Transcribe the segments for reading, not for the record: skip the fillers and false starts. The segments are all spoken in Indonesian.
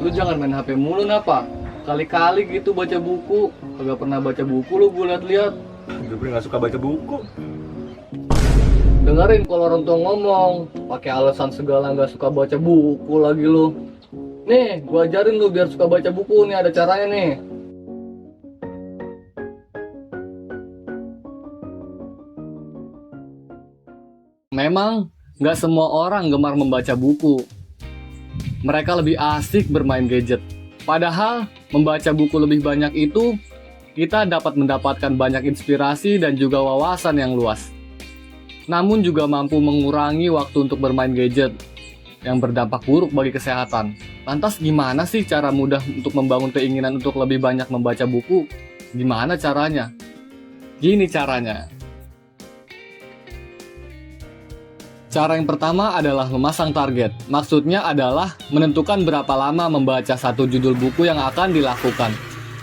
Lu jangan main HP mulu napa? Kali-kali gitu baca buku. Kagak pernah baca buku lu, gue liat-liat. Gue nggak suka baca buku. Dengerin kalau orang tua ngomong, pakai alasan segala nggak suka baca buku lagi lu. Nih, gua ajarin lu biar suka baca buku nih, ada caranya nih. Memang nggak semua orang gemar membaca buku. Mereka lebih asik bermain gadget. Padahal membaca buku lebih banyak itu, kita dapat mendapatkan banyak inspirasi dan juga wawasan yang luas. Namun juga mampu mengurangi waktu untuk bermain gadget yang berdampak buruk bagi kesehatan. Lantas gimana sih cara mudah untuk membangun keinginan untuk lebih banyak membaca buku? Gimana caranya? Gini caranya. Cara yang pertama adalah memasang target. Maksudnya adalah menentukan berapa lama membaca satu judul buku yang akan dilakukan.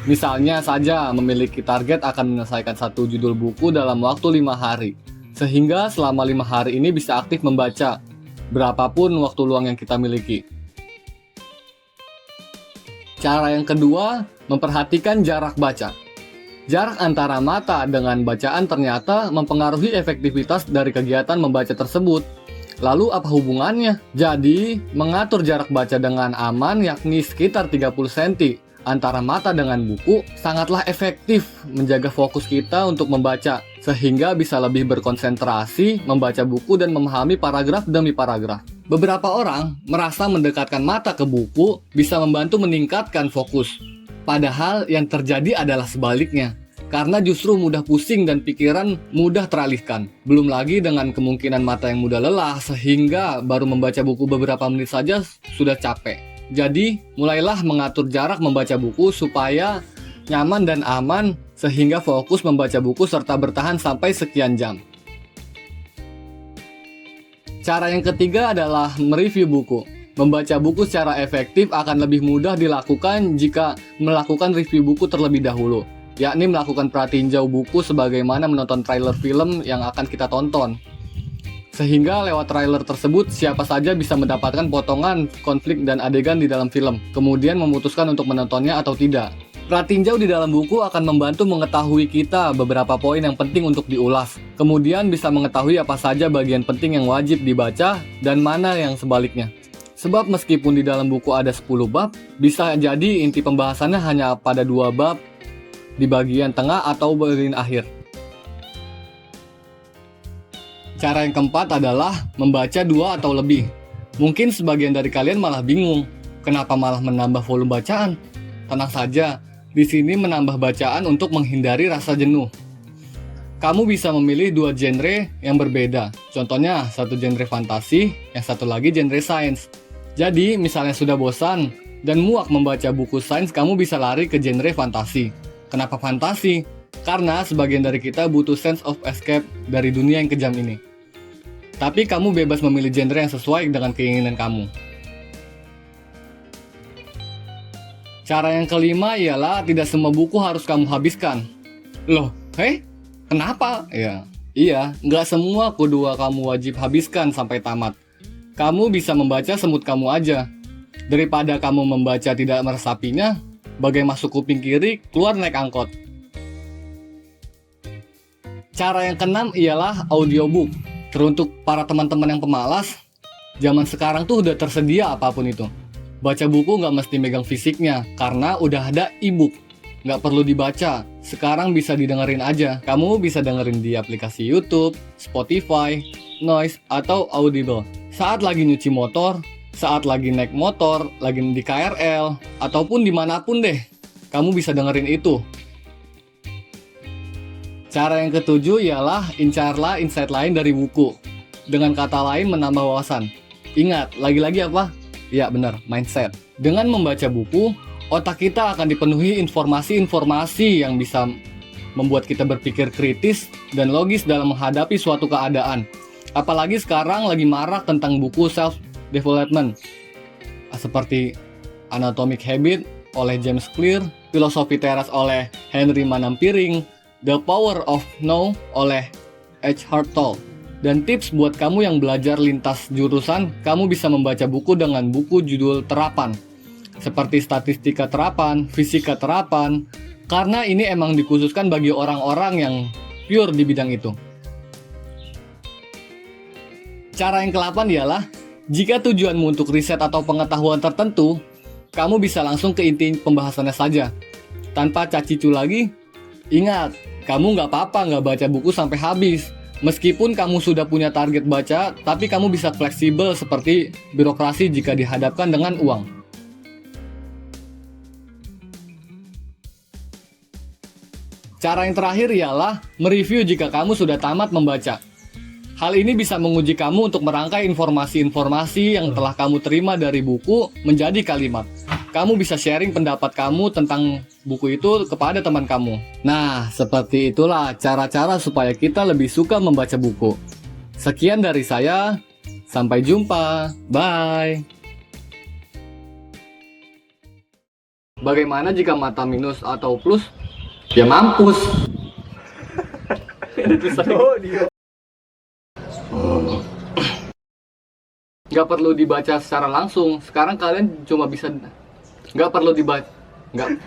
Misalnya saja memiliki target akan menyelesaikan satu judul buku dalam waktu 5 hari. Sehingga selama 5 hari ini bisa aktif membaca berapapun waktu luang yang kita miliki. Cara yang kedua, memperhatikan jarak baca. Jarak antara mata dengan bacaan ternyata mempengaruhi efektivitas dari kegiatan membaca tersebut. Lalu apa hubungannya? Jadi, mengatur jarak baca dengan aman yakni sekitar 30 cm antara mata dengan buku sangatlah efektif menjaga fokus kita untuk membaca, sehingga bisa lebih berkonsentrasi membaca buku dan memahami paragraf demi paragraf. Beberapa orang merasa mendekatkan mata ke buku bisa membantu meningkatkan fokus. Padahal yang terjadi adalah sebaliknya, karena justru mudah pusing dan pikiran mudah teralihkan. Belum lagi dengan kemungkinan mata yang mudah lelah, sehingga baru membaca buku beberapa menit saja sudah capek. Jadi, mulailah mengatur jarak membaca buku supaya nyaman dan aman, sehingga fokus membaca buku serta bertahan sampai sekian jam. Cara yang ketiga adalah mereview buku. Membaca buku secara efektif akan lebih mudah dilakukan jika melakukan review buku terlebih dahulu, yakni melakukan pratinjau buku sebagaimana menonton trailer film yang akan kita tonton. Sehingga lewat trailer tersebut siapa saja bisa mendapatkan potongan konflik dan adegan di dalam film, kemudian memutuskan untuk menontonnya atau tidak. Pratinjau di dalam buku akan membantu mengetahui kita beberapa poin yang penting untuk diulas. Kemudian bisa mengetahui apa saja bagian penting yang wajib dibaca dan mana yang sebaliknya. Sebab meskipun di dalam buku ada 10 bab, bisa jadi inti pembahasannya hanya pada 2 bab di bagian tengah atau bagian akhir. Cara yang keempat adalah membaca 2 atau lebih. Mungkin sebagian dari kalian malah bingung, kenapa malah menambah volume bacaan? Tenang saja, di sini menambah bacaan untuk menghindari rasa jenuh. Kamu bisa memilih 2 genre yang berbeda. Contohnya, satu genre fantasi, yang satu lagi genre sains. Jadi, misalnya sudah bosan dan muak membaca buku sains, kamu bisa lari ke genre fantasi. Kenapa fantasi? Karena sebagian dari kita butuh sense of escape dari dunia yang kejam ini. Tapi kamu bebas memilih genre yang sesuai dengan keinginan kamu. Cara yang kelima ialah tidak semua buku harus kamu habiskan. Loh, kenapa? Iya, nggak semua kedua kamu wajib habiskan sampai tamat. Kamu bisa membaca semut kamu aja. Daripada kamu membaca tidak meresapinya, bagai masuk kuping kiri, keluar naik angkot. Cara yang keenam ialah audiobook. Teruntuk para teman-teman yang pemalas, zaman sekarang tuh udah tersedia apapun itu. Baca buku nggak mesti megang fisiknya, karena udah ada e-book. Nggak perlu dibaca, sekarang bisa didengerin aja. Kamu bisa dengerin di aplikasi YouTube, Spotify, Noise, atau Audible. Saat lagi nyuci motor, saat lagi naik motor, lagi di KRL, ataupun dimanapun deh, kamu bisa dengerin itu. Cara yang ketujuh ialah incarlah insight lain dari buku. Dengan kata lain menambah wawasan. Ingat, lagi-lagi apa? Ya benar, mindset. Dengan membaca buku, otak kita akan dipenuhi informasi-informasi yang bisa membuat kita berpikir kritis dan logis dalam menghadapi suatu keadaan. Apalagi sekarang lagi marak tentang buku self-development. Seperti Atomic Habits oleh James Clear, Filosofi Teras oleh Henry Manampiring, The Power of Now oleh Eckhart Tolle. Dan tips buat kamu yang belajar lintas jurusan, kamu bisa membaca buku dengan buku judul terapan. seperti statistika terapan, fisika terapan, karena ini emang dikhususkan bagi orang-orang yang pure di bidang itu. Cara yang ke-8 ialah, jika tujuanmu untuk riset atau pengetahuan tertentu, kamu bisa langsung ke inti pembahasannya saja. Tanpa cacicu lagi, ingat, kamu nggak apa-apa nggak baca buku sampai habis. Meskipun kamu sudah punya target baca, tapi kamu bisa fleksibel seperti birokrasi jika dihadapkan dengan uang. Cara yang terakhir ialah mereview jika kamu sudah tamat membaca. Hal ini bisa menguji kamu untuk merangkai informasi-informasi yang telah kamu terima dari buku menjadi kalimat. Kamu bisa sharing pendapat kamu tentang buku itu kepada teman kamu. Nah, seperti itulah cara-cara supaya kita lebih suka membaca buku. Sekian dari saya, sampai jumpa, bye. Bagaimana jika mata minus atau plus? Ya mampus. Oh, dia. Nggak perlu dibaca secara langsung. Sekarang kalian cuma bisa... Nggak perlu dibaca. Nggak.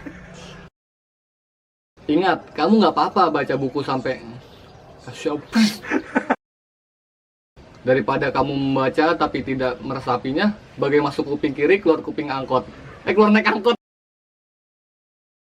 Ingat, kamu nggak apa-apa baca buku sampai... Daripada kamu membaca tapi tidak meresapinya, bagai masuk kuping kiri, keluar kuping angkot. Keluar naik angkot.